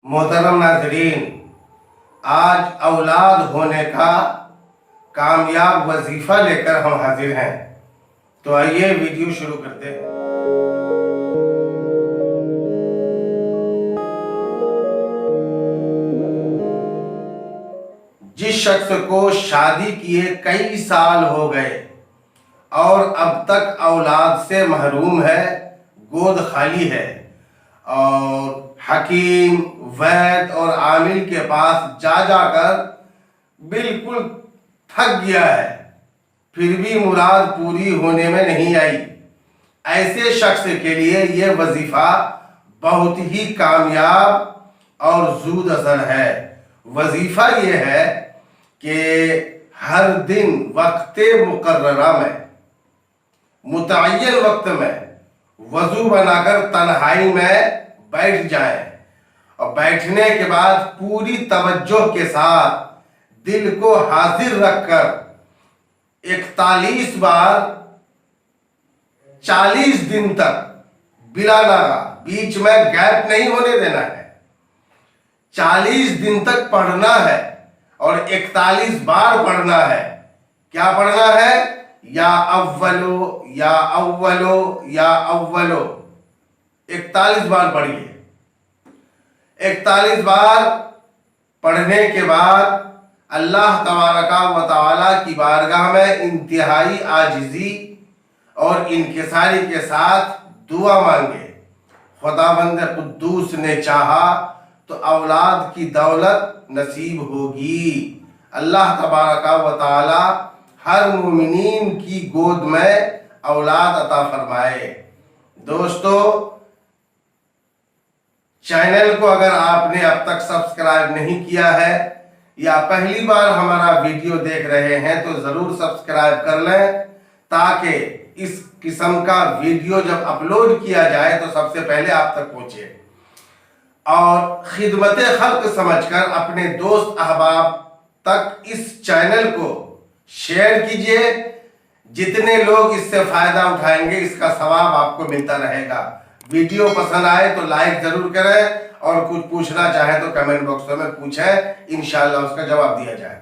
मोहतरम नाज़रीन, आज औलाद होने का कामयाब वजीफा लेकर हम हाजिर हैं। तो आइए वीडियो शुरू करते हैं। जिस शख्स को शादी किए कई साल हो गए और अब तक औलाद से महरूम है, गोद खाली है और हकीम, वैद और आमिल के पास जा जाकर बिल्कुल थक गया है, फिर भी मुराद पूरी होने में नहीं आई, ऐसे शख्स के लिए यह वजीफा बहुत ही कामयाब और ज़ूद असर है। वजीफा यह है कि हर दिन वक्त मुकर्ररा में, मुतय्यन वक्त में वजू बनाकर तन्हाई में बैठ जाएं और बैठने के बाद पूरी तवज्जो के साथ दिल को हाजिर रखकर 41 बार 40 दिन तक बिला नागा, बीच में गैप नहीं होने देना है, 40 दिन तक पढ़ना है और 41 बार पढ़ना है। क्या पढ़ना है? या अव्वलो या अव्वलो या अव्वलो, 41 बार पढ़िए। 41 बार पढ़ने के बाद अल्लाह तबारका व तआला की बारगाह में इंतहाई आजिज़ी और इनकिसारी के साथ दुआ मांगे। खुदावंद कुद्दूस ने चाहा तो औलाद की दौलत नसीब होगी। अल्लाह तबारका व तआला हर मोमिनीन की गोद में औलाद अता फरमाए। दोस्तों, चैनल को अगर आपने अब तक सब्सक्राइब नहीं किया है या पहली बार हमारा वीडियो देख रहे हैं तो ज़रूर सब्सक्राइब कर लें, ताकि इस किस्म का वीडियो जब अपलोड किया जाए तो सबसे पहले आप तक पहुंचे। और खिदमत खल्क समझकर अपने दोस्त अहबाब तक इस चैनल को शेयर कीजिए। जितने लोग इससे फायदा उठाएंगे इसका सवाब आपको मिलता रहेगा। वीडियो पसंद आए तो लाइक जरूर करें और कुछ पूछना चाहे तो कमेंट बॉक्स में पूछें, इंशाअल्लाह उसका जवाब दिया जाए।